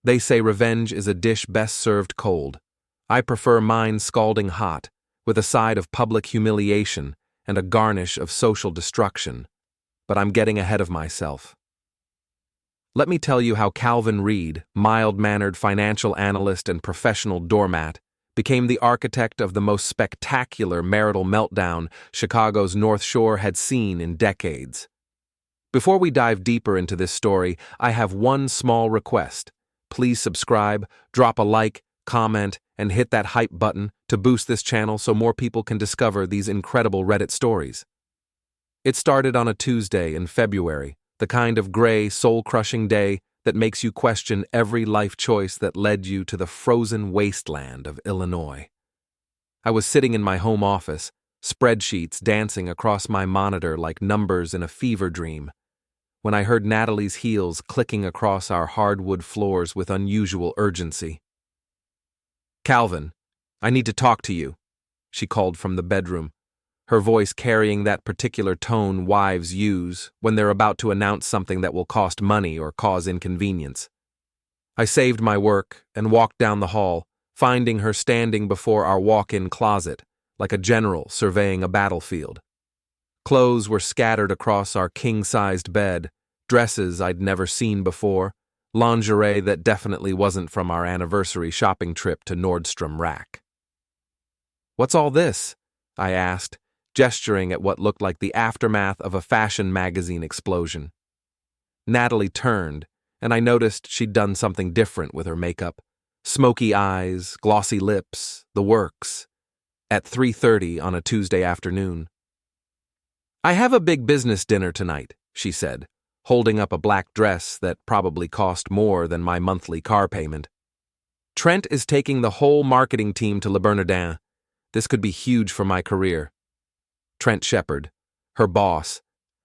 They say revenge is a dish best served cold. I prefer mine scalding hot, with a side of public humiliation and a garnish of social destruction. But I'm getting ahead of myself. Let me tell you how Calvin Reed, mild-mannered financial analyst and professional doormat, became the architect of the most spectacular marital meltdown Chicago's North Shore had seen in decades. Before we dive deeper into this story, I have one small request. Please subscribe, drop a like, comment, and hit that hype button to boost this channel so more people can discover these incredible Reddit stories. It started on a Tuesday in February, the kind of gray, soul-crushing day that makes you question every life choice that led you to the frozen wasteland of Illinois. I was sitting in my home office, spreadsheets dancing across my monitor like numbers in a fever dream, when I heard Natalie's heels clicking across our hardwood floors with unusual urgency. "Calvin, I need to talk to you," she called from the bedroom, her voice carrying that particular tone wives use when they're about to announce something that will cost money or cause inconvenience. I saved my work and walked down the hall, finding her standing before our walk-in closet, like a general surveying a battlefield. Clothes were scattered across our king-sized bed, dresses I'd never seen before, lingerie that definitely wasn't from our anniversary shopping trip to Nordstrom Rack. "What's all this?" I asked, gesturing at what looked like the aftermath of a fashion magazine explosion. Natalie turned, and I noticed she'd done something different with her makeup. Smoky eyes, glossy lips, the works. At 3:30 on a Tuesday afternoon. "I have a big business dinner tonight," she said, holding up a black dress that probably cost more than my monthly car payment. "Trent is taking the whole marketing team to Le Bernardin. This could be huge for my career." Trent Shepard, her boss,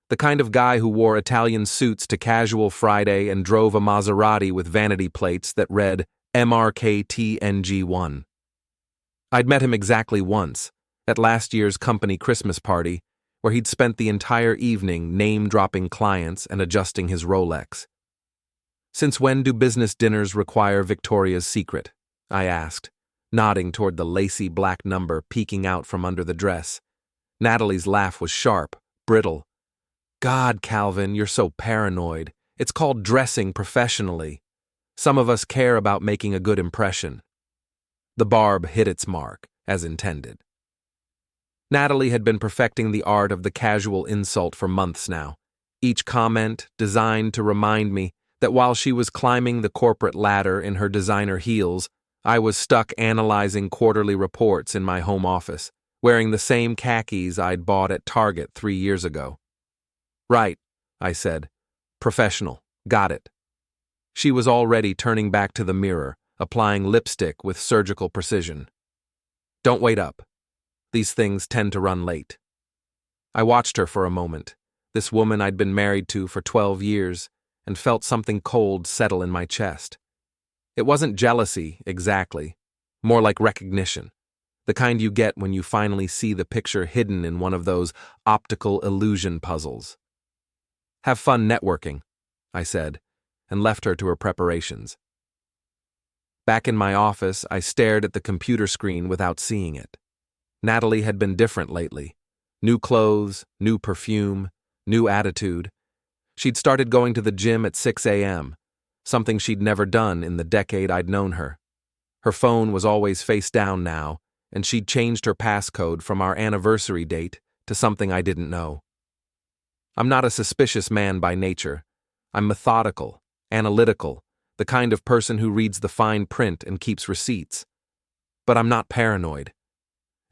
the kind of guy who wore Italian suits to Casual Friday and drove a Maserati with vanity plates that read MRKTNG1. I'd met him exactly once, at last year's company Christmas party, where he'd spent the entire evening name-dropping clients and adjusting his Rolex. "Since when do business dinners require Victoria's Secret?" I asked, nodding toward the lacy black number peeking out from under the dress. Natalie's laugh was sharp, brittle. "God, Calvin, you're so paranoid. It's called dressing professionally. Some of us care about making a good impression." The barb hit its mark, as intended. Natalie had been perfecting the art of the casual insult for months now, each comment designed to remind me that while she was climbing the corporate ladder in her designer heels, I was stuck analyzing quarterly reports in my home office, wearing the same khakis I'd bought at Target 3 years ago. "Right," I said. "Professional. Got it." She was already turning back to the mirror, applying lipstick with surgical precision. "Don't wait up. These things tend to run late." I watched her for a moment, this woman I'd been married to for 12 years, and felt something cold settle in my chest. It wasn't jealousy, exactly, more like recognition. The kind you get when you finally see the picture hidden in one of those optical illusion puzzles. "Have fun networking," I said, and left her to her preparations. Back in my office, I stared at the computer screen without seeing it. Natalie had been different lately. New clothes, new perfume, new attitude. She'd started going to the gym at 6 a.m., something she'd never done in the decade I'd known her. Her phone was always face down now, and she'd changed her passcode from our anniversary date to something I didn't know. I'm not a suspicious man by nature. I'm methodical, analytical, the kind of person who reads the fine print and keeps receipts. But I'm not paranoid.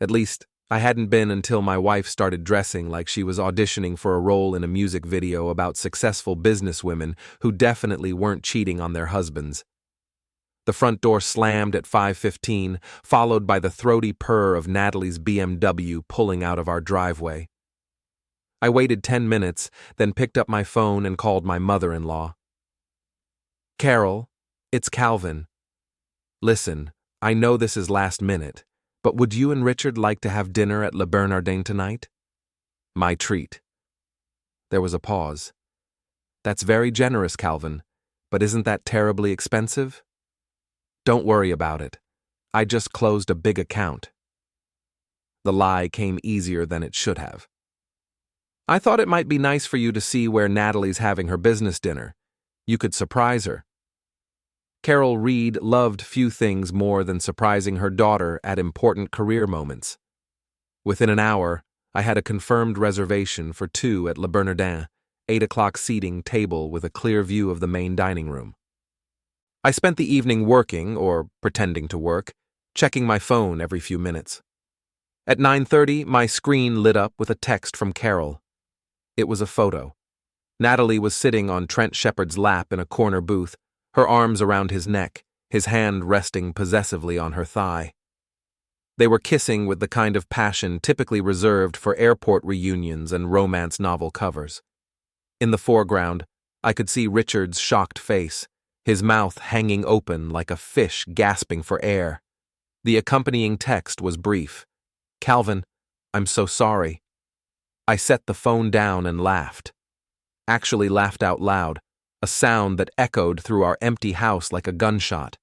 At least, I hadn't been until my wife started dressing like she was auditioning for a role in a music video about successful businesswomen who definitely weren't cheating on their husbands. The front door slammed at 5:15, followed by the throaty purr of Natalie's BMW pulling out of our driveway. I waited 10 minutes, then picked up my phone and called my mother-in-law. "Carol, it's Calvin. Listen, I know this is last minute, but would you and Richard like to have dinner at Le Bernardin tonight?" "My treat." There was a pause. "That's very generous, Calvin, but isn't that terribly expensive?" Don't worry about it. I just closed a big account. The lie came easier than it should have. I thought it might be nice for you to see where Natalie's having her business dinner. You could surprise her. Carol Reed loved few things more than surprising her daughter at important career moments. Within an hour, I had a confirmed reservation for 2 at Le Bernardin, 8 o'clock seating table with a clear view of the main dining room. I spent the evening working, or pretending to work, checking my phone every few minutes. At 9:30, my screen lit up with a text from Carol. It was a photo. Natalie was sitting on Trent Shepard's lap in a corner booth, her arms around his neck, his hand resting possessively on her thigh. They were kissing with the kind of passion typically reserved for airport reunions and romance novel covers. In the foreground, I could see Richard's shocked face, his mouth hanging open like a fish gasping for air. The accompanying text was brief. "Calvin, I'm so sorry." I set the phone down and laughed. Actually laughed out loud, a sound that echoed through our empty house like a gunshot.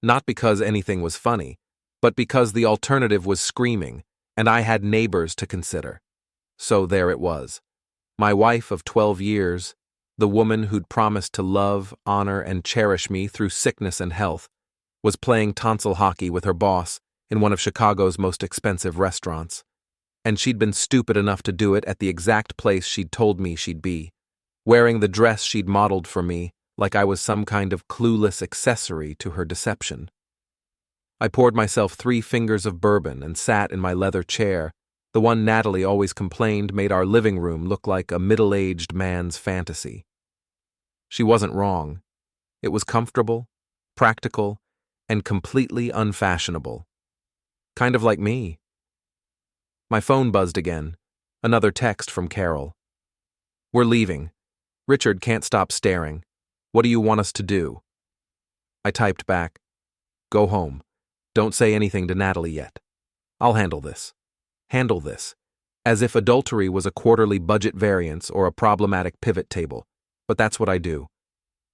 Not because anything was funny, but because the alternative was screaming, and I had neighbors to consider. So there it was. My wife of 12 years, the woman who'd promised to love, honor, and cherish me through sickness and health, was playing tonsil hockey with her boss in one of Chicago's most expensive restaurants. And she'd been stupid enough to do it at the exact place she'd told me she'd be, wearing the dress she'd modeled for me like I was some kind of clueless accessory to her deception. I poured myself 3 fingers of bourbon and sat in my leather chair, the one Natalie always complained made our living room look like a middle-aged man's fantasy. She wasn't wrong. It was comfortable, practical, and completely unfashionable. Kind of like me. My phone buzzed again. Another text from Carol. "We're leaving. Richard can't stop staring. What do you want us to do?" I typed back, "Go home. Don't say anything to Natalie yet. I'll handle this." Handle this. As if adultery was a quarterly budget variance or a problematic pivot table. But that's what I do.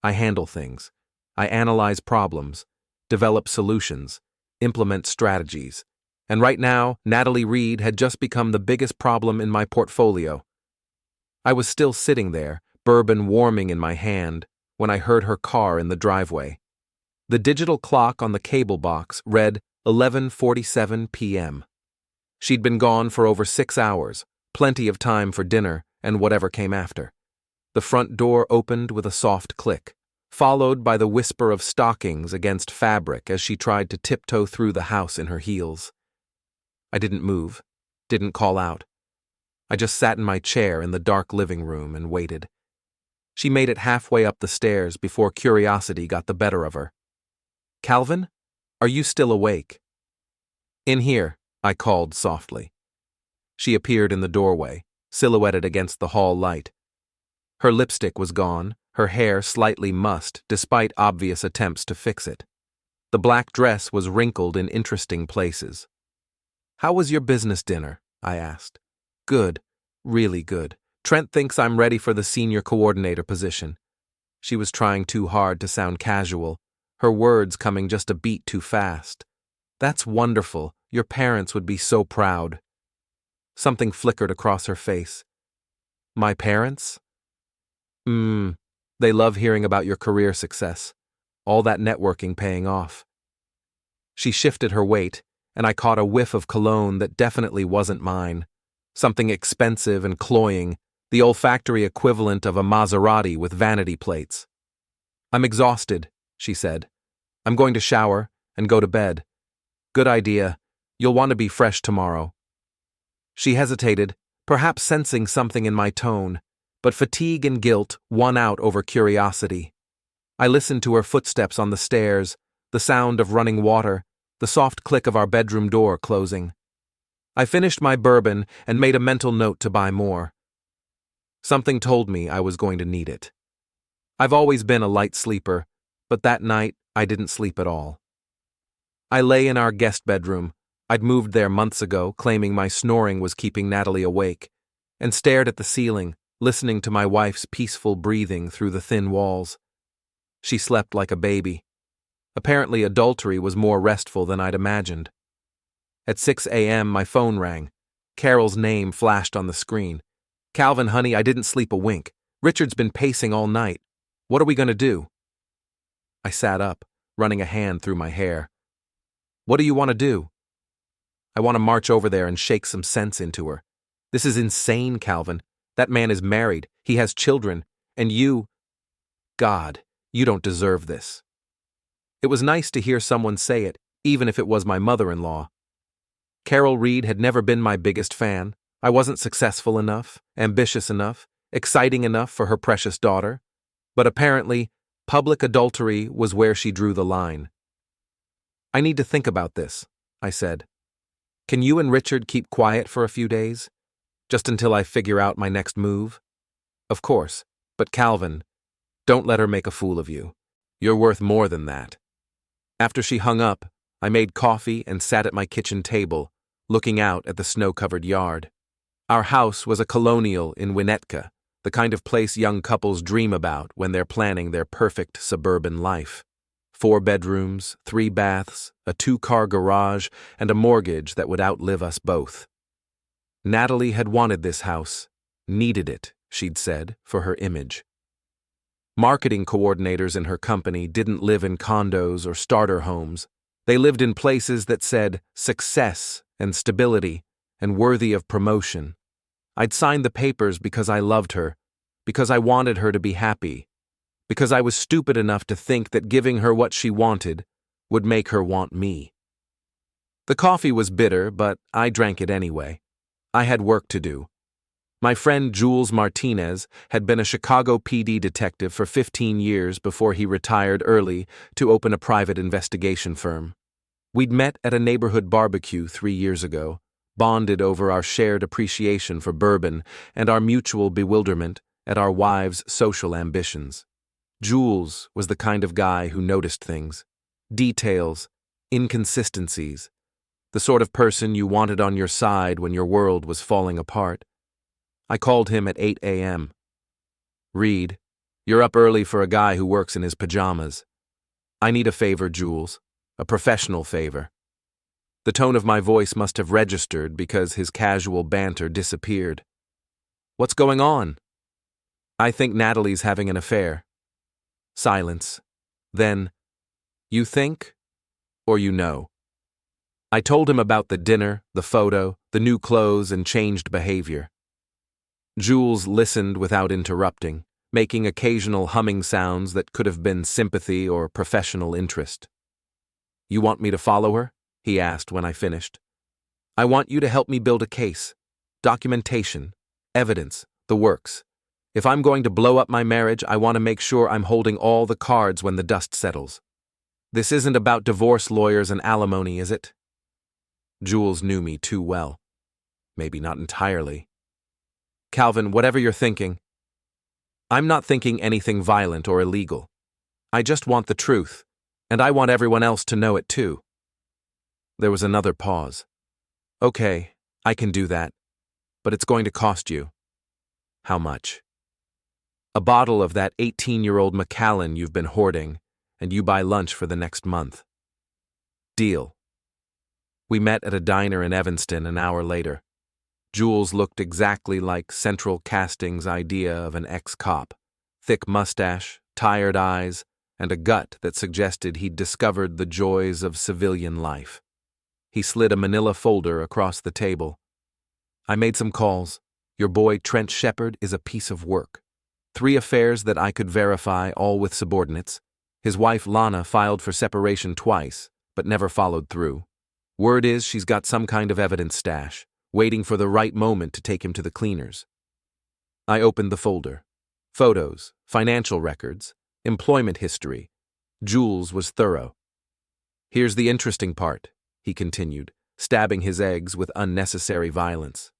I handle things. I analyze problems, develop solutions, implement strategies. And right now, Natalie Reed had just become the biggest problem in my portfolio. I was still sitting there, bourbon warming in my hand, when I heard her car in the driveway. The digital clock on the cable box read 11:47 p.m. She'd been gone for over 6 hours, plenty of time for dinner and whatever came after. The front door opened with a soft click, followed by the whisper of stockings against fabric as she tried to tiptoe through the house in her heels. I didn't move, didn't call out. I just sat in my chair in the dark living room and waited. She made it halfway up the stairs before curiosity got the better of her. "Calvin, are you still awake?" "In here," I called softly. She appeared in the doorway, silhouetted against the hall light. Her lipstick was gone, her hair slightly mussed despite obvious attempts to fix it. The black dress was wrinkled in interesting places. "How was your business dinner?" I asked. "Good, really good. Trent thinks I'm ready for the senior coordinator position." She was trying too hard to sound casual, her words coming just a beat too fast. "That's wonderful. Your parents would be so proud." Something flickered across her face. "My parents?" They love hearing about your career success. All that networking paying off." She shifted her weight, and I caught a whiff of cologne that definitely wasn't mine. Something expensive and cloying, the olfactory equivalent of a Maserati with vanity plates. "I'm exhausted," she said. "I'm going to shower and go to bed." "Good idea. You'll want to be fresh tomorrow." She hesitated, perhaps sensing something in my tone, but fatigue and guilt won out over curiosity. I listened to her footsteps on the stairs, the sound of running water, the soft click of our bedroom door closing. I finished my bourbon and made a mental note to buy more. Something told me I was going to need it. I've always been a light sleeper, but that night I didn't sleep at all. I lay in our guest bedroom. I'd moved there months ago, claiming my snoring was keeping Natalie awake, and stared at the ceiling, listening to my wife's peaceful breathing through the thin walls. She slept like a baby. Apparently, adultery was more restful than I'd imagined. At 6 a.m., my phone rang. Carol's name flashed on the screen. "Calvin, honey, I didn't sleep a wink. Richard's been pacing all night. What are we going to do?" I sat up, running a hand through my hair. "What do you want to do?" "I want to march over there and shake some sense into her. This is insane, Calvin. That man is married, he has children, and you... God, you don't deserve this." It was nice to hear someone say it, even if it was my mother-in-law. Carol Reed had never been my biggest fan. I wasn't successful enough, ambitious enough, exciting enough for her precious daughter. But apparently, public adultery was where she drew the line. "I need to think about this," I said. "Can you and Richard keep quiet for a few days? Just until I figure out my next move?" "Of course, but Calvin, don't let her make a fool of you. You're worth more than that." After she hung up, I made coffee and sat at my kitchen table, looking out at the snow-covered yard. Our house was a colonial in Winnetka, the kind of place young couples dream about when they're planning their perfect suburban life. 4 bedrooms, 3 baths, a 2-car garage, and a mortgage that would outlive us both. Natalie had wanted this house, needed it, she'd said, for her image. Marketing coordinators in her company didn't live in condos or starter homes. They lived in places that said success and stability and worthy of promotion. I'd signed the papers because I loved her, because I wanted her to be happy, because I was stupid enough to think that giving her what she wanted would make her want me. The coffee was bitter, but I drank it anyway. I had work to do. My friend Jules Martinez had been a Chicago PD detective for 15 years before he retired early to open a private investigation firm. We'd met at a neighborhood barbecue 3 years ago, bonded over our shared appreciation for bourbon and our mutual bewilderment at our wives' social ambitions. Jules was the kind of guy who noticed things, details, inconsistencies, the sort of person you wanted on your side when your world was falling apart. I called him at 8 a.m. "Reed, you're up early for a guy who works in his pajamas. I need a favor, Jules, a professional favor." The tone of my voice must have registered because his casual banter disappeared. "What's going on?" "I think Natalie's having an affair." Silence. Then, "You think, or you know?" I told him about the dinner, the photo, the new clothes, and changed behavior. Jules listened without interrupting, making occasional humming sounds that could have been sympathy or professional interest. "You want me to follow her?" he asked when I finished. "I want you to help me build a case. Documentation, evidence, the works. If I'm going to blow up my marriage, I want to make sure I'm holding all the cards when the dust settles. This isn't about divorce lawyers and alimony, is it?" Jules knew me too well. Maybe not entirely. "Calvin, whatever you're thinking." "I'm not thinking anything violent or illegal. I just want the truth, and I want everyone else to know it too." There was another pause. "Okay, I can do that, but it's going to cost you." "How much?" "A bottle of that 18-year-old Macallan you've been hoarding, and you buy lunch for the next month." "Deal." We met at a diner in Evanston an hour later. Jules looked exactly like Central Casting's idea of an ex-cop. Thick mustache, tired eyes, and a gut that suggested he'd discovered the joys of civilian life. He slid a manila folder across the table. "I made some calls. Your boy Trent Shepard is a piece of work. 3 affairs that I could verify, all with subordinates. His wife Lana filed for separation twice, but never followed through. Word is she's got some kind of evidence stash, waiting for the right moment to take him to the cleaners." I opened the folder. Photos, financial records, employment history. Jules was thorough. "Here's the interesting part," he continued, stabbing his eggs with unnecessary violence.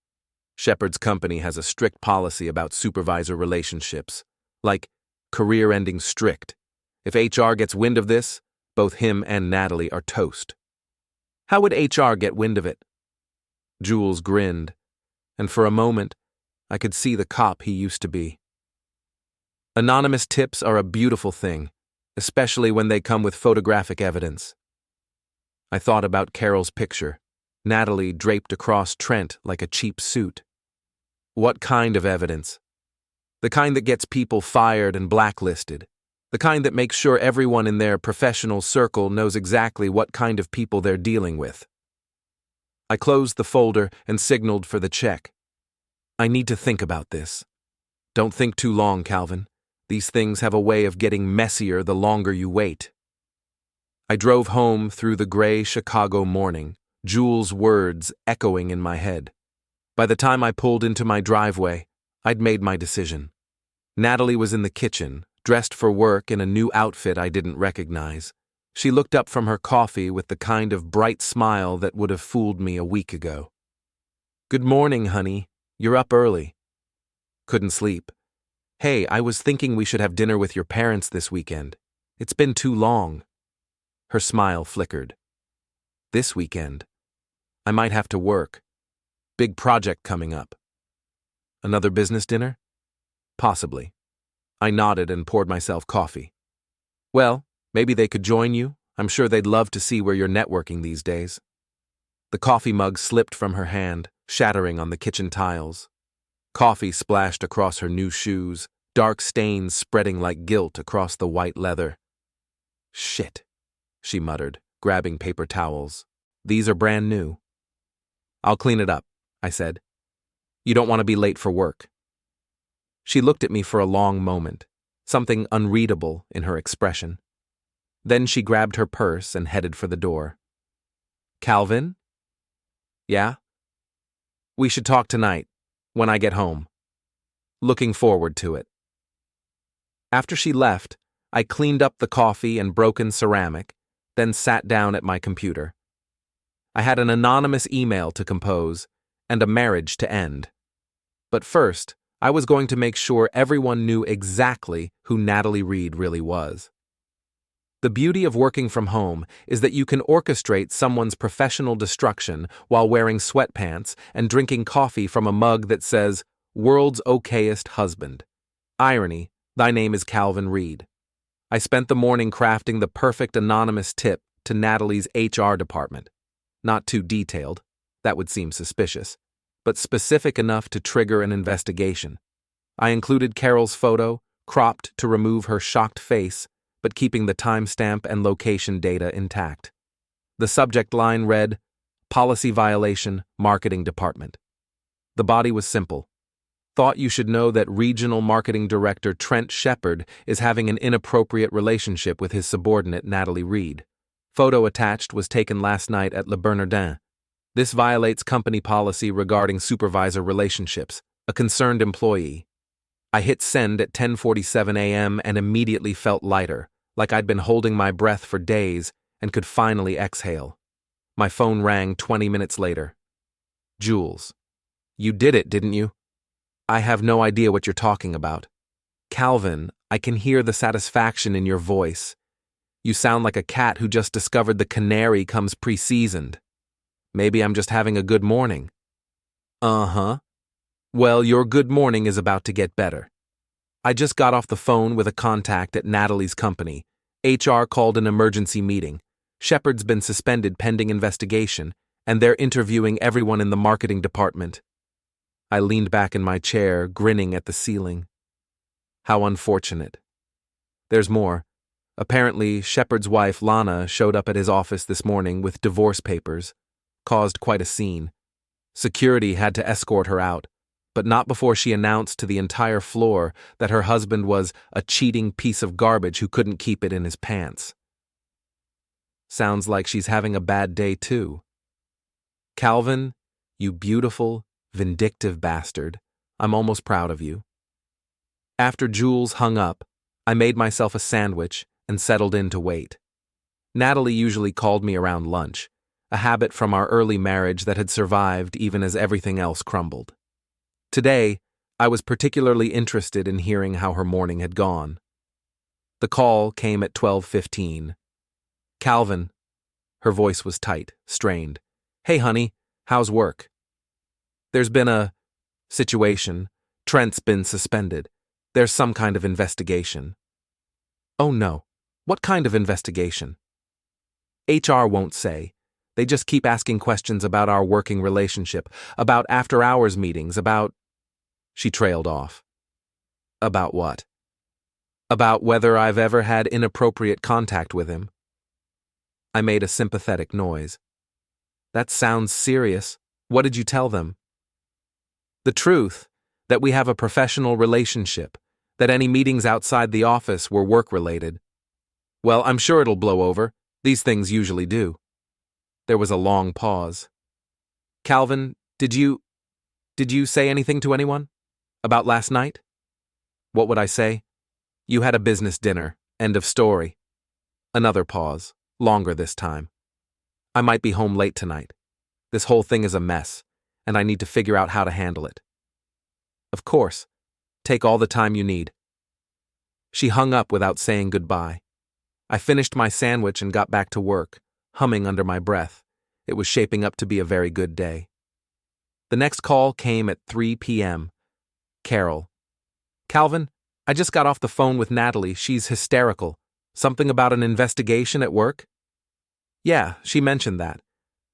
"Shepard's company has a strict policy about supervisor relationships, like career-ending strict. If HR gets wind of this, both him and Natalie are toast." "How would HR get wind of it?" Jules grinned, and for a moment, I could see the cop he used to be. "Anonymous tips are a beautiful thing. especially when they come with photographic evidence. I thought about Carol's picture, Natalie draped across Trent like a cheap suit. What kind of evidence? The kind that gets people fired and blacklisted. The kind that makes sure everyone in their professional circle knows exactly what kind of people they're dealing with. I closed the folder and signaled for the check. I need to think about this. Don't think too long, Calvin. These things have a way of getting messier the longer you wait. I drove home through the gray Chicago morning, Jules' words echoing in my head. By the time I pulled into my driveway, I'd made my decision. Natalie was in the kitchen, dressed for work in a new outfit I didn't recognize. She looked up from her coffee with the kind of bright smile that would have fooled me a week ago. "Good morning, honey. You're up early." "Couldn't sleep. Hey, I was thinking we should have dinner with your parents this weekend. It's been too long." Her smile flickered. "This weekend? I might have to work. Big project coming up." "Another business dinner?" "Possibly." I nodded and poured myself coffee. "Well, maybe they could join you. I'm sure they'd love to see where you're networking these days." The coffee mug slipped from her hand, shattering on the kitchen tiles. Coffee splashed across her new shoes, dark stains spreading like guilt across the white leather. "Shit," she muttered, grabbing paper towels. "These are brand new." "I'll clean it up," I said. "You don't want to be late for work." She looked at me for a long moment, something unreadable in her expression. Then she grabbed her purse and headed for the door. "Calvin?" "Yeah?" "We should talk tonight, when I get home. Looking forward to it." After she left, I cleaned up the coffee and broken ceramic, then sat down at my computer. I had an anonymous email to compose and a marriage to end. But first, I was going to make sure everyone knew exactly who Natalie Reed really was. The beauty of working from home is that you can orchestrate someone's professional destruction while wearing sweatpants and drinking coffee from a mug that says, "World's okayest husband. Irony, thy name is Calvin Reed." I spent the morning crafting the perfect anonymous tip to Natalie's HR department. Not too detailed, that would seem suspicious, but specific enough to trigger an investigation. I included Carol's photo, cropped to remove her shocked face, but keeping the timestamp and location data intact. The subject line read, "Policy Violation, Marketing Department." The body was simple. "Thought you should know that Regional Marketing Director Trent Shepard is having an inappropriate relationship with his subordinate Natalie Reed. Photo attached was taken last night at Le Bernardin. This violates company policy regarding supervisor relationships. A concerned employee." I hit send at 10:47 a.m. and immediately felt lighter, like I'd been holding my breath for days and could finally exhale. My phone rang 20 minutes later. "Jules, you did it, didn't you?" "I have no idea what you're talking about." "Calvin, I can hear the satisfaction in your voice. You sound like a cat who just discovered the canary comes pre-seasoned." "Maybe I'm just having a good morning." "Uh-huh. Well, your good morning is about to get better. I just got off the phone with a contact at Natalie's company. HR called an emergency meeting. Shepard's been suspended pending investigation, and they're interviewing everyone in the marketing department." I leaned back in my chair, grinning at the ceiling. How unfortunate. There's more. Apparently, Shepard's wife, Lana, showed up at his office this morning with divorce papers. Caused quite a scene. Security had to escort her out, but not before she announced to the entire floor that her husband was a cheating piece of garbage who couldn't keep it in his pants. Sounds like she's having a bad day too. Calvin, you beautiful, vindictive bastard, I'm almost proud of you. After Jules hung up, I made myself a sandwich and settled in to wait. Natalie usually called me around lunch, a habit from our early marriage that had survived even as everything else crumbled. Today, I was particularly interested in hearing how her morning had gone. The call came at 12:15. "Calvin." Her voice was tight, strained. "Hey, honey, how's work?" "There's been a situation. Trent's been suspended. There's some kind of investigation." "Oh no. What kind of investigation? HR won't say. They just keep asking questions about our working relationship, about after-hours meetings, about... She trailed off. About what? About whether I've ever had inappropriate contact with him. I made a sympathetic noise. That sounds serious. What did you tell them? The truth, that we have a professional relationship, that any meetings outside the office were work-related. Well, I'm sure it'll blow over. These things usually do. There was a long pause. Calvin, did you say anything to anyone? About last night? What would I say? You had a business dinner. End of story. Another pause, longer this time. I might be home late tonight. This whole thing is a mess, and I need to figure out how to handle it. Of course. Take all the time you need. She hung up without saying goodbye. I finished my sandwich and got back to work, humming under my breath. It was shaping up to be a very good day. The next call came at 3 p.m. Carol. Calvin, I just got off the phone with Natalie. She's hysterical. Something about an investigation at work? Yeah, she mentioned that.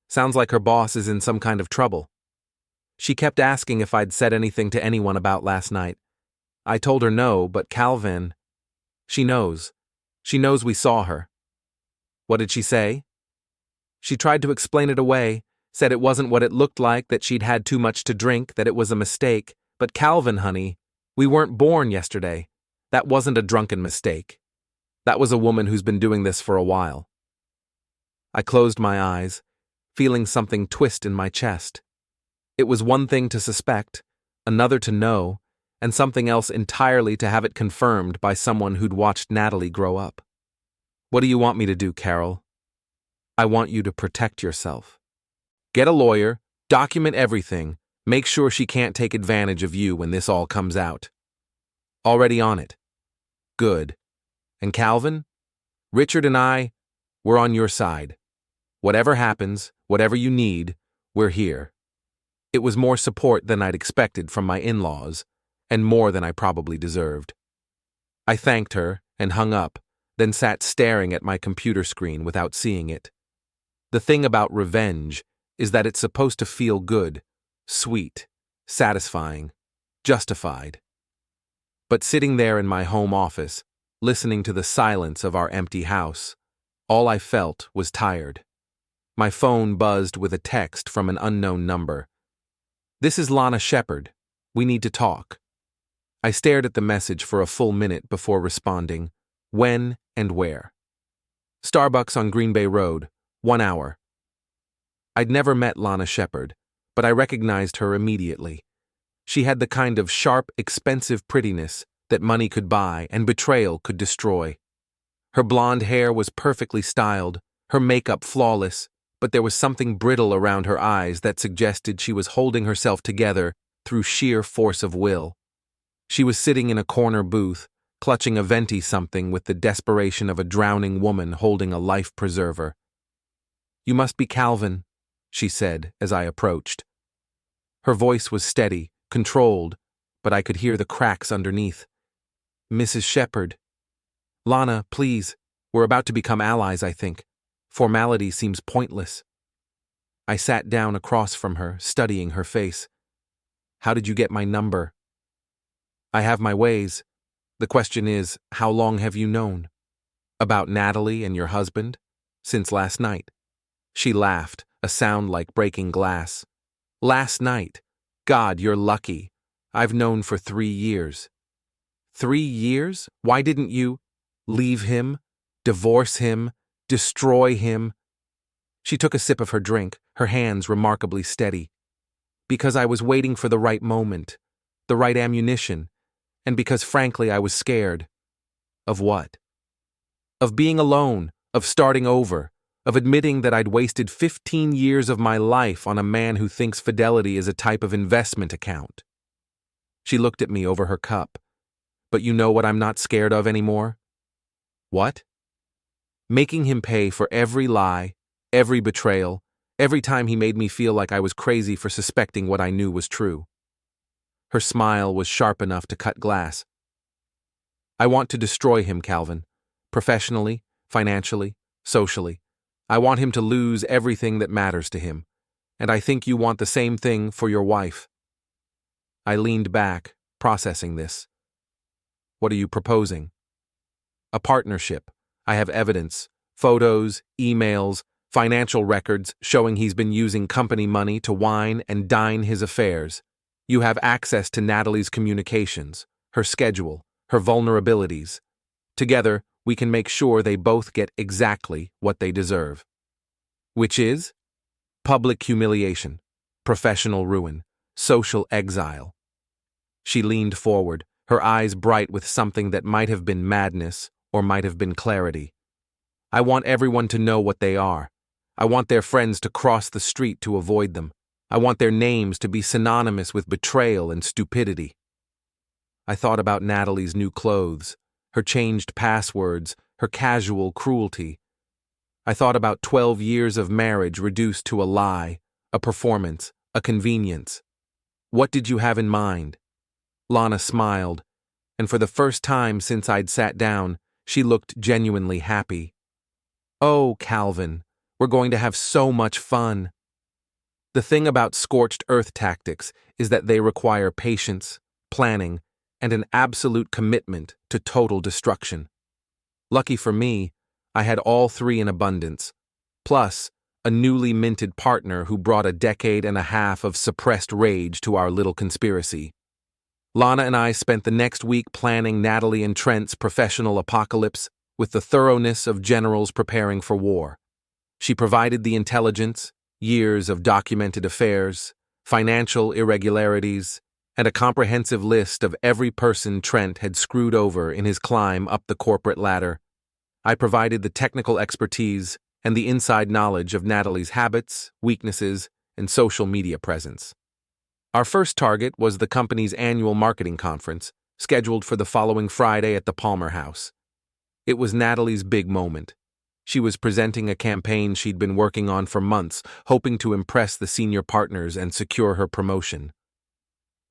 Sounds like her boss is in some kind of trouble. She kept asking if I'd said anything to anyone about last night. I told her no, but Calvin... She knows. She knows we saw her. What did she say? She tried to explain it away, said it wasn't what it looked like, that she'd had too much to drink, that it was a mistake. But Calvin, honey, we weren't born yesterday. That wasn't a drunken mistake. That was a woman who's been doing this for a while. I closed my eyes, feeling something twist in my chest. It was one thing to suspect, another to know, and something else entirely to have it confirmed by someone who'd watched Natalie grow up. What do you want me to do, Carol? I want you to protect yourself. Get a lawyer, document everything, make sure she can't take advantage of you when this all comes out. Already on it. Good. And Calvin? Richard and I, we're on your side. Whatever happens, whatever you need, we're here. It was more support than I'd expected from my in-laws, and more than I probably deserved. I thanked her and hung up, then sat staring at my computer screen without seeing it. The thing about revenge is that it's supposed to feel good, sweet, satisfying, justified. But sitting there in my home office, listening to the silence of our empty house, all I felt was tired. My phone buzzed with a text from an unknown number. This is Lana Shepard. We need to talk. I stared at the message for a full minute before responding. When and where? Starbucks on Green Bay Road, 1 hour. I'd never met Lana Shepard, but I recognized her immediately. She had the kind of sharp, expensive prettiness that money could buy and betrayal could destroy. Her blonde hair was perfectly styled, her makeup flawless, but there was something brittle around her eyes that suggested she was holding herself together through sheer force of will. She was sitting in a corner booth, clutching a venti something with the desperation of a drowning woman holding a life preserver. You must be Calvin, she said as I approached. Her voice was steady, controlled, but I could hear the cracks underneath. Mrs. Shepard. Lana, please, we're about to become allies, I think. Formality seems pointless. I sat down across from her, studying her face. How did you get my number? I have my ways. The question is, how long have you known? About Natalie and your husband? Since last night. She laughed, a sound like breaking glass. Last night? God, you're lucky. I've known for 3 years. 3 years? Why didn't you leave him, divorce him, destroy him? She took a sip of her drink, her hands remarkably steady. Because I was waiting for the right moment, the right ammunition, and because frankly I was scared. Of what? Of being alone, of starting over, of admitting that I'd wasted 15 years of my life on a man who thinks fidelity is a type of investment account. She looked at me over her cup. But you know what I'm not scared of anymore? What? Making him pay for every lie, every betrayal, every time he made me feel like I was crazy for suspecting what I knew was true. Her smile was sharp enough to cut glass. I want to destroy him, Calvin, professionally, financially, socially. I want him to lose everything that matters to him, and I think you want the same thing for your wife." I leaned back, processing this. "What are you proposing?" "A partnership. I have evidence, photos, emails, financial records showing he's been using company money to wine and dine his affairs. You have access to Natalie's communications, her schedule, her vulnerabilities. Together, we can make sure they both get exactly what they deserve." "Which is?" "Public humiliation, professional ruin, social exile." She leaned forward, her eyes bright with something that might have been madness or might have been clarity. "I want everyone to know what they are. I want their friends to cross the street to avoid them. I want their names to be synonymous with betrayal and stupidity." I thought about Natalie's new clothes, her changed passwords, her casual cruelty. I thought about 12 years of marriage reduced to a lie, a performance, a convenience. "What did you have in mind?" Lana smiled, and for the first time since I'd sat down, she looked genuinely happy. "Oh, Calvin, we're going to have so much fun." The thing about scorched earth tactics is that they require patience, planning, and an absolute commitment to total destruction. Lucky for me, I had all three in abundance, plus a newly minted partner who brought a decade and a half of suppressed rage to our little conspiracy. Lana and I spent the next week planning Natalie and Trent's professional apocalypse with the thoroughness of generals preparing for war. She provided the intelligence, years of documented affairs, financial irregularities, and a comprehensive list of every person Trent had screwed over in his climb up the corporate ladder. I provided the technical expertise and the inside knowledge of Natalie's habits, weaknesses, and social media presence. Our first target was the company's annual marketing conference, scheduled for the following Friday at the Palmer House. It was Natalie's big moment. She was presenting a campaign she'd been working on for months, hoping to impress the senior partners and secure her promotion.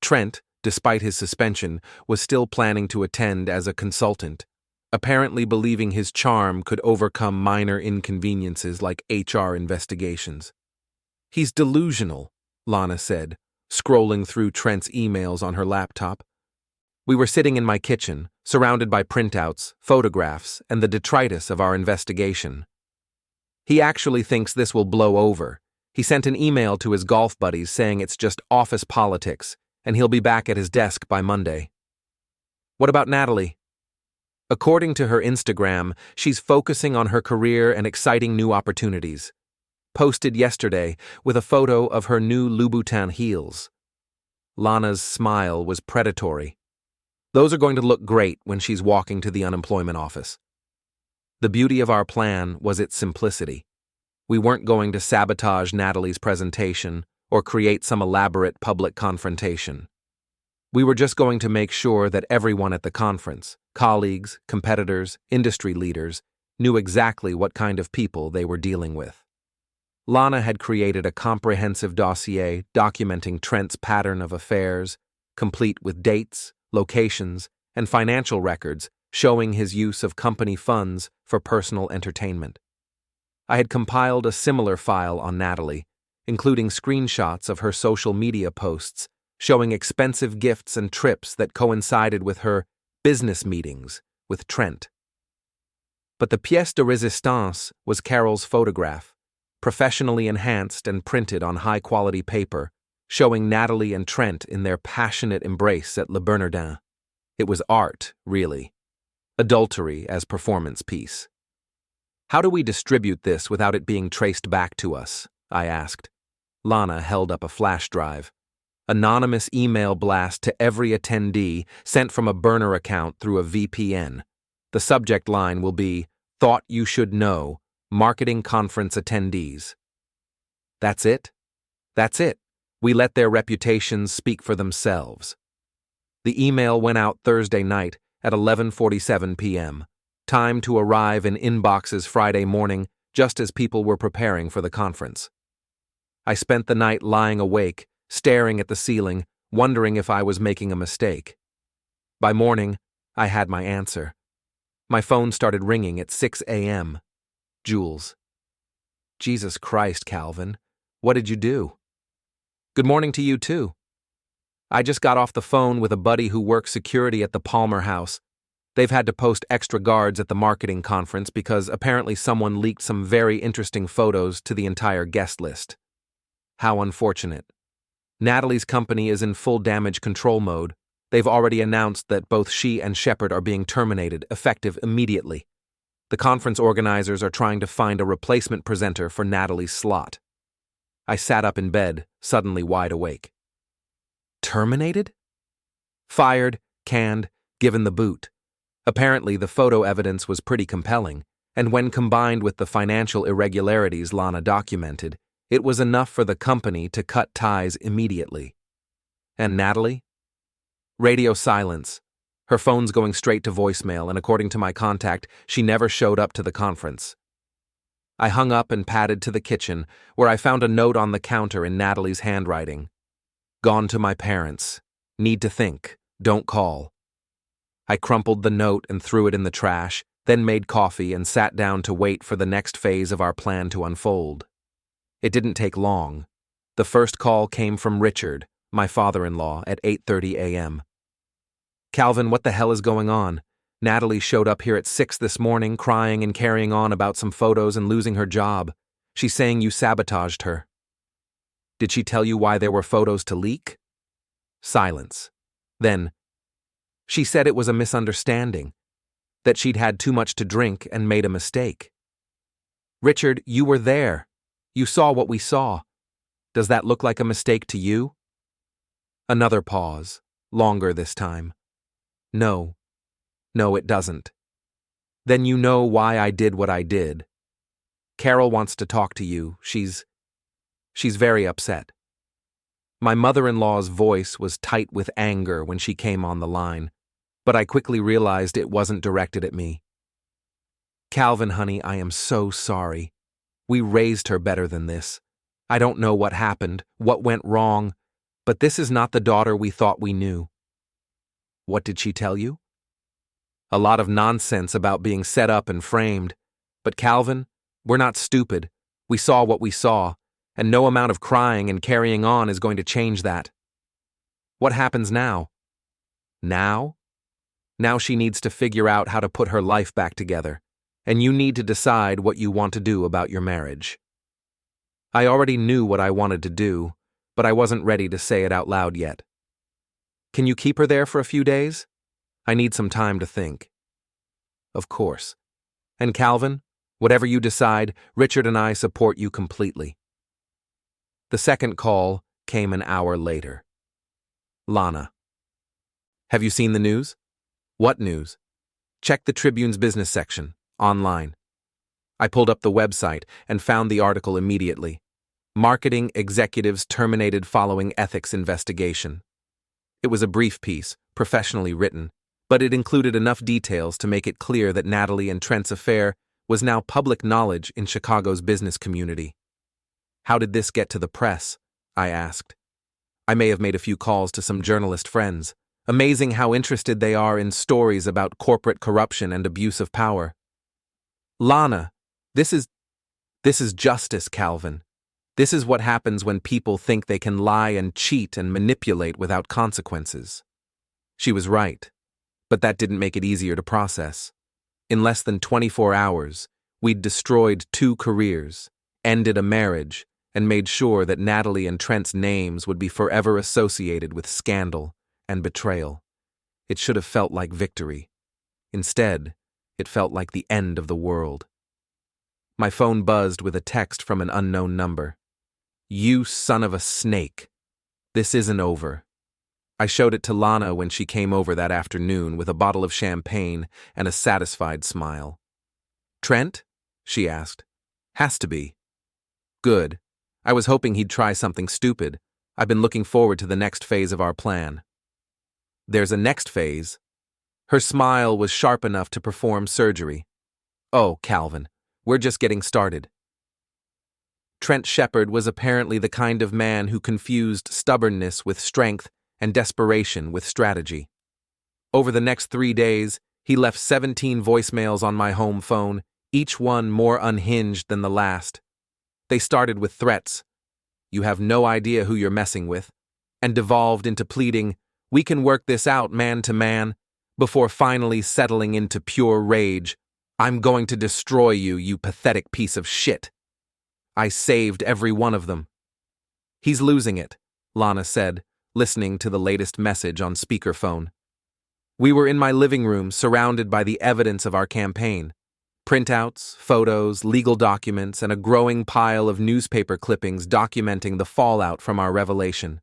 Trent, despite his suspension, was still planning to attend as a consultant, apparently believing his charm could overcome minor inconveniences like HR investigations. "He's delusional," Lana said, scrolling through Trent's emails on her laptop. We were sitting in my kitchen, surrounded by printouts, photographs, and the detritus of our investigation. "He actually thinks this will blow over. He sent an email to his golf buddies saying it's just office politics, and he'll be back at his desk by Monday." "What about Natalie?" "According to her Instagram, she's focusing on her career and exciting new opportunities. Posted yesterday with a photo of her new Louboutin heels." Lana's smile was predatory. "Those are going to look great when she's walking to the unemployment office." The beauty of our plan was its simplicity. We weren't going to sabotage Natalie's presentation or create some elaborate public confrontation. We were just going to make sure that everyone at the conference, colleagues, competitors, industry leaders, knew exactly what kind of people they were dealing with. Lana had created a comprehensive dossier documenting Trent's pattern of affairs, complete with dates, locations, and financial records showing his use of company funds for personal entertainment. I had compiled a similar file on Natalie, including screenshots of her social media posts showing expensive gifts and trips that coincided with her business meetings with Trent. But the pièce de résistance was Carol's photograph, professionally enhanced and printed on high-quality paper, showing Natalie and Trent in their passionate embrace at Le Bernardin. It was art, really. Adultery as performance piece. "How do we distribute this without it being traced back to us?" I asked. Lana held up a flash drive. Anonymous email blast to every attendee sent from a burner account through a VPN. The subject line will be, "Thought you should know, marketing conference attendees." That's it? That's it. We let their reputations speak for themselves. The email went out Thursday night at 11:47 p.m., time to arrive in inboxes Friday morning just as people were preparing for the conference. I spent the night lying awake, staring at the ceiling, wondering if I was making a mistake. By morning, I had my answer. My phone started ringing at 6 a.m. Jules. Jesus Christ, Calvin. What did you do? Good morning to you, too. I just got off the phone with a buddy who works security at the Palmer House. They've had to post extra guards at the marketing conference because apparently someone leaked some very interesting photos to the entire guest list. How unfortunate. Natalie's company is in full damage control mode. They've already announced that both she and Shepard are being terminated, effective immediately. The conference organizers are trying to find a replacement presenter for Natalie's slot. I sat up in bed, suddenly wide awake. Terminated? Fired, canned, given the boot. Apparently, the photo evidence was pretty compelling, and when combined with the financial irregularities Lana documented, it was enough for the company to cut ties immediately. And Natalie? Radio silence. Her phone's going straight to voicemail, and according to my contact, she never showed up to the conference. I hung up and padded to the kitchen, where I found a note on the counter in Natalie's handwriting. Gone to my parents. Need to think. Don't call. I crumpled the note and threw it in the trash, then made coffee and sat down to wait for the next phase of our plan to unfold. It didn't take long. The first call came from Richard, my father-in-law, at 8:30 a.m. Calvin, what the hell is going on? Natalie showed up here at 6 this morning, crying and carrying on about some photos and losing her job. She's saying you sabotaged her. Did she tell you why there were photos to leak? Silence. Then, she said it was a misunderstanding, that she'd had too much to drink and made a mistake. Richard, you were there. You saw what we saw. Does that look like a mistake to you? Another pause, longer this time. No, it doesn't. Then you know why I did what I did. Carol wants to talk to you. She's very upset. My mother-in-law's voice was tight with anger when she came on the line, but I quickly realized it wasn't directed at me. Calvin, honey, I am so sorry. We raised her better than this. I don't know what happened, what went wrong, but this is not the daughter we thought we knew. What did she tell you? A lot of nonsense about being set up and framed. But Calvin, we're not stupid. We saw what we saw, and no amount of crying and carrying on is going to change that. What happens now? Now? Now she needs to figure out how to put her life back together, and you need to decide what you want to do about your marriage. I already knew what I wanted to do, but I wasn't ready to say it out loud yet. Can you keep her there for a few days? I need some time to think. Of course. And Calvin, whatever you decide, Richard and I support you completely. The second call came an hour later. Lana. Have you seen the news? What news? Check the Tribune's business section, online. I pulled up the website and found the article immediately. Marketing executives terminated following ethics investigation. It was a brief piece, professionally written, but it included enough details to make it clear that Natalie and Trent's affair was now public knowledge in Chicago's business community. How did this get to the press? I asked. I may have made a few calls to some journalist friends. Amazing how interested they are in stories about corporate corruption and abuse of power. Lana, this is justice, Calvin. This is what happens when people think they can lie and cheat and manipulate without consequences. She was right, but that didn't make it easier to process. In less than 24 hours, we'd destroyed 2 careers, ended a marriage, and made sure that Natalie and Trent's names would be forever associated with scandal and betrayal. It should have felt like victory. Instead, it felt like the end of the world. My phone buzzed with a text from an unknown number. You son of a snake. This isn't over. I showed it to Lana when she came over that afternoon with a bottle of champagne and a satisfied smile. Trent? She asked. Has to be. Good. I was hoping he'd try something stupid. I've been looking forward to the next phase of our plan. There's a next phase. Her smile was sharp enough to perform surgery. Oh, Calvin, we're just getting started. Trent Shepard was apparently the kind of man who confused stubbornness with strength and desperation with strategy. Over the next 3 days, He left 17 voicemails on my home phone, each one more unhinged than the last. They started with threats, "You have no idea who you're messing with," and devolved into pleading, "We can work this out man to man," before finally settling into pure rage, "I'm going to destroy you, you pathetic piece of shit." I saved every one of them. "He's losing it," Lana said, listening to the latest message on speakerphone. We were in my living room, surrounded by the evidence of our campaign. Printouts, photos, legal documents, and a growing pile of newspaper clippings documenting the fallout from our revelation.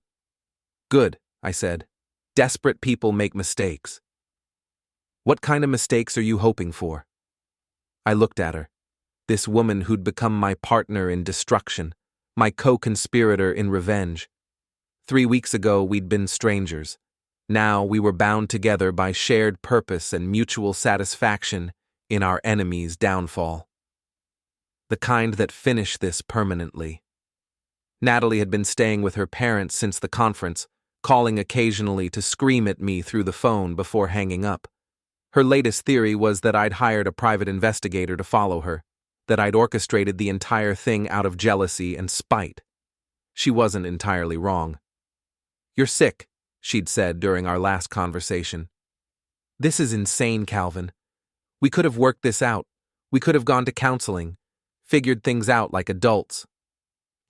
"Good," I said. "Desperate people make mistakes." "What kind of mistakes are you hoping for?" I looked at her. This woman who'd become my partner in destruction, my co-conspirator in revenge. 3 weeks ago, we'd been strangers. Now we were bound together by shared purpose and mutual satisfaction in our enemy's downfall. The kind that finished this permanently. Natalie had been staying with her parents since the conference, calling occasionally to scream at me through the phone before hanging up. Her latest theory was that I'd hired a private investigator to follow her, that I'd orchestrated the entire thing out of jealousy and spite. She wasn't entirely wrong. "You're sick," she'd said during our last conversation. "This is insane, Calvin. We could have worked this out. We could have gone to counseling, figured things out like adults.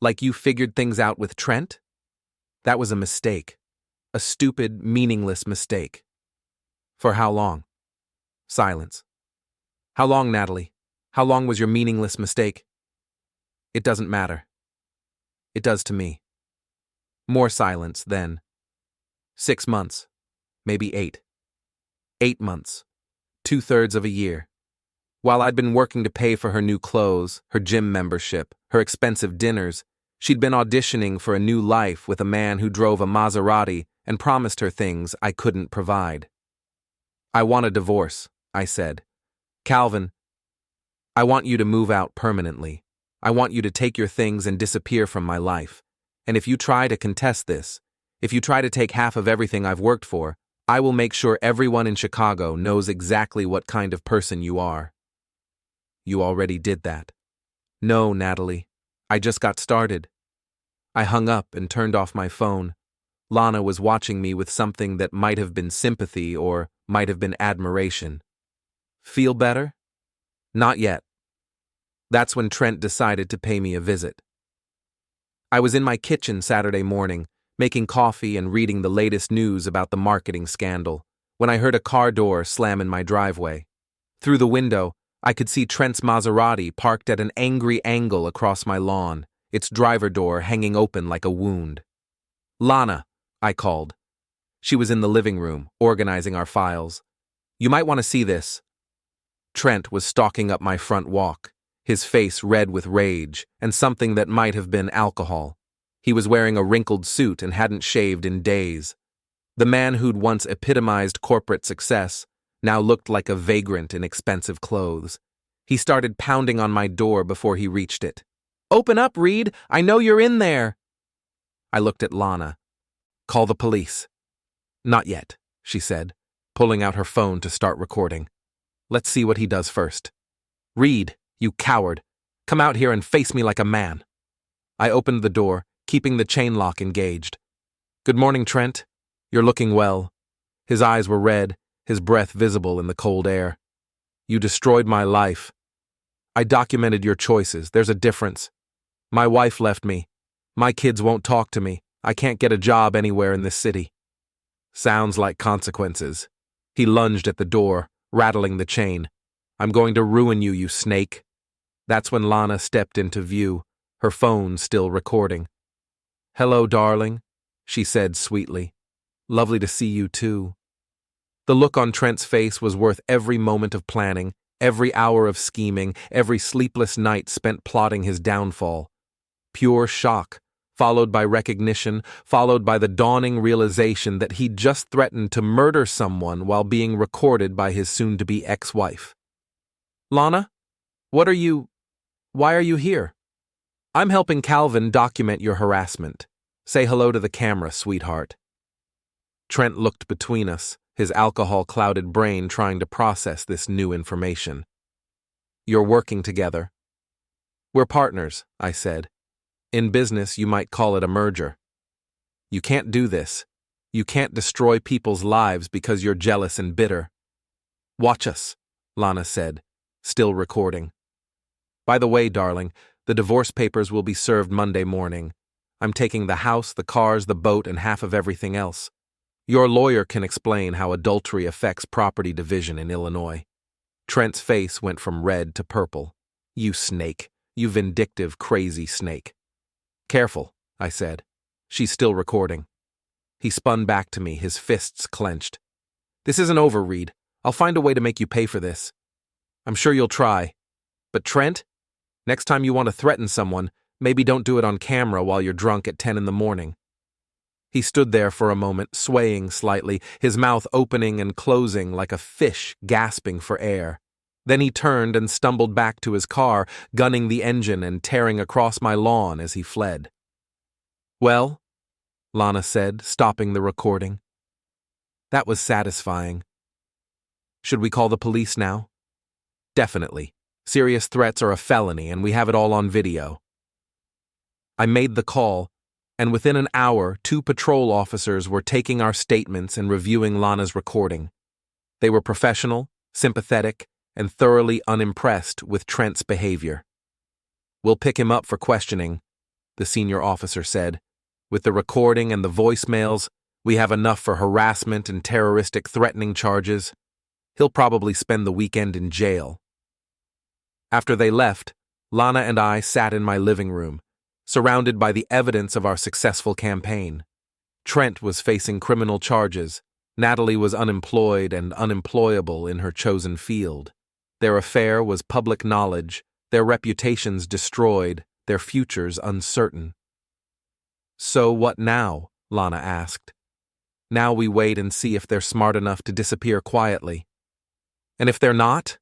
Like you figured things out with Trent? That was a mistake. A stupid, meaningless mistake." "For how long?" Silence. "How long, Natalie? How long was your meaningless mistake?" "It doesn't matter." "It does to me." More silence, then. 6 months. Maybe 8. 8 months. 2/3 of a year. While I'd been working to pay for her new clothes, her gym membership, her expensive dinners, she'd been auditioning for a new life with a man who drove a Maserati and promised her things I couldn't provide. "I want a divorce," I said. "Calvin, I want you to move out permanently. I want you to take your things and disappear from my life. And if you try to contest this, if you try to take half of everything I've worked for, I will make sure everyone in Chicago knows exactly what kind of person you are." "You already did that." "No, Natalie. I just got started." I hung up and turned off my phone. Lana was watching me with something that might have been sympathy or might have been admiration. "Feel better?" "Not yet." That's when Trent decided to pay me a visit. I was in my kitchen Saturday morning, making coffee and reading the latest news about the marketing scandal, when I heard a car door slam in my driveway. Through the window, I could see Trent's Maserati parked at an angry angle across my lawn, its driver door hanging open like a wound. "Lana," I called. She was in the living room, organizing our files. "You might want to see this." Trent was stalking up my front walk, his face red with rage and something that might have been alcohol. He was wearing a wrinkled suit and hadn't shaved in days. The man who'd once epitomized corporate success now looked like a vagrant in expensive clothes. He started pounding on my door before he reached it. "Open up, Reed! I know you're in there!" I looked at Lana. "Call the police." "Not yet," she said, pulling out her phone to start recording. "Let's see what he does first." "Reed, you coward! Come out here and face me like a man." I opened the door, keeping the chain lock engaged. "Good morning, Trent. You're looking well." His eyes were red, his breath visible in the cold air. "You destroyed my life. I documented your choices. There's a difference. My wife left me. My kids won't talk to me. I can't get a job anywhere in this city." "Sounds like consequences." He lunged at the door, rattling the chain. "I'm going to ruin you, you snake." That's when Lana stepped into view, her phone still recording. "Hello, darling," she said sweetly. "Lovely to see you, too." The look on Trent's face was worth every moment of planning, every hour of scheming, every sleepless night spent plotting his downfall. Pure shock, followed by recognition, followed by the dawning realization that he'd just threatened to murder someone while being recorded by his soon-to-be ex-wife. "Lana, why are you here?" "I'm helping Calvin document your harassment. Say hello to the camera, sweetheart." Trent looked between us, his alcohol-clouded brain trying to process this new information. "You're working together." "We're partners," I said. "In business, you might call it a merger." "You can't do this. You can't destroy people's lives because you're jealous and bitter." "Watch us," Lana said, still recording. "By the way, darling, the divorce papers will be served Monday morning. I'm taking the house, the cars, the boat, and half of everything else. Your lawyer can explain how adultery affects property division in Illinois." Trent's face went from red to purple. "You snake. You vindictive, crazy snake." "Careful," I said. "She's still recording." He spun back to me, his fists clenched. "This isn't over, Reed. I'll find a way to make you pay for this. I'm sure you'll try. But Trent, next time you want to threaten someone, maybe don't do it on camera while you're drunk at 10 in the morning." He stood there for a moment, swaying slightly, his mouth opening and closing like a fish gasping for air. Then he turned and stumbled back to his car, gunning the engine and tearing across my lawn as he fled. "Well," Lana said, stopping the recording. "That was satisfying. Should we call the police now?" "Definitely. Serious threats are a felony, and we have it all on video." I made the call, and within an hour, 2 patrol officers were taking our statements and reviewing Lana's recording. They were professional, sympathetic, and thoroughly unimpressed with Trent's behavior. "We'll pick him up for questioning," the senior officer said. "With the recording and the voicemails, we have enough for harassment and terroristic threatening charges. He'll probably spend the weekend in jail." After they left, Lana and I sat in my living room, surrounded by the evidence of our successful campaign. Trent was facing criminal charges. Natalie was unemployed and unemployable in her chosen field. Their affair was public knowledge, their reputations destroyed, their futures uncertain. "So what now?" Lana asked. "Now we wait and see if they're smart enough to disappear quietly. And if they're not?"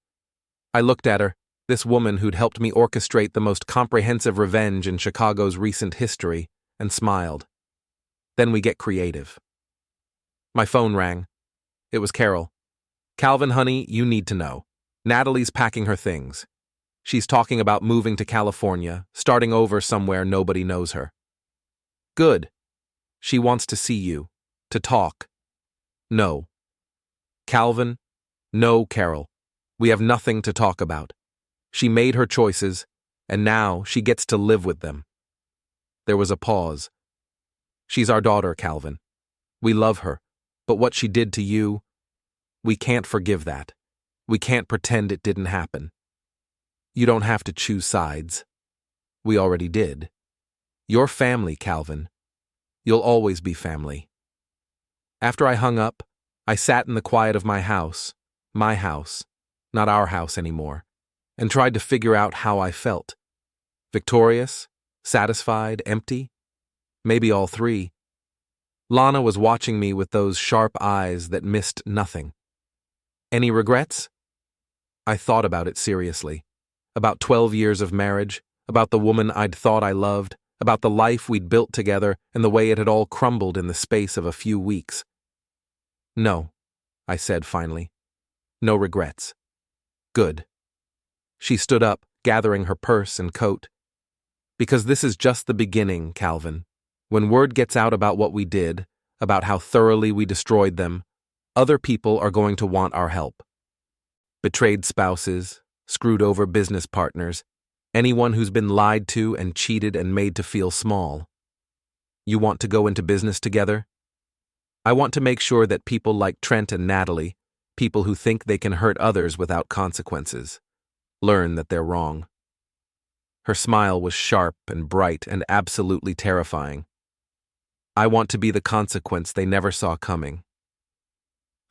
I looked at her, this woman who'd helped me orchestrate the most comprehensive revenge in Chicago's recent history, and smiled. "Then we get creative." My phone rang. It was Carol. "Calvin, honey, you need to know. Natalie's packing her things. She's talking about moving to California, starting over somewhere nobody knows her." "Good. She wants to see you, to talk." "No." "Calvin, no, Carol. We have nothing to talk about. She made her choices, and now she gets to live with them." There was a pause. "She's our daughter, Calvin. We love her, but what she did to you, we can't forgive that. We can't pretend it didn't happen. You don't have to choose sides. We already did. You're family, Calvin. You'll always be family." After I hung up, I sat in the quiet of my house, not our house anymore, and tried to figure out how I felt. Victorious, satisfied, empty? Maybe all three. Lana was watching me with those sharp eyes that missed nothing. "Any regrets?" I thought about it seriously. About 12 years of marriage, about the woman I'd thought I loved, about the life we'd built together and the way it had all crumbled in the space of a few weeks. "No," I said finally. "No regrets." "Good." She stood up, gathering her purse and coat. "Because this is just the beginning, Calvin. When word gets out about what we did, about how thoroughly we destroyed them, other people are going to want our help. Betrayed spouses, screwed over business partners, anyone who's been lied to and cheated and made to feel small. You want to go into business together? I want to make sure that people like Trent and Natalie, people who think they can hurt others without consequences, learn that they're wrong." Her smile was sharp and bright and absolutely terrifying. "I want to be the consequence they never saw coming."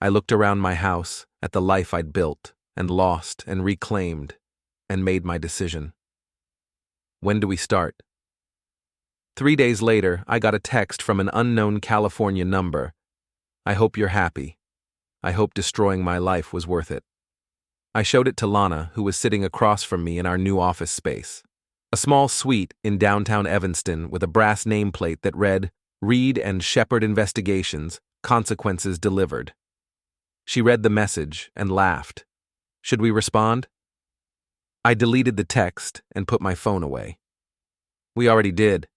I looked around my house, at the life I'd built, and lost, and reclaimed, and made my decision. "When do we start?" 3 days later, I got a text from an unknown California number. "I hope you're happy. I hope destroying my life was worth it." I showed it to Lana, who was sitting across from me in our new office space. A small suite in downtown Evanston with a brass nameplate that read, "Reed and Shepard Investigations, Consequences Delivered." She read the message and laughed. Should we respond? I deleted the text and put my phone away. We already did.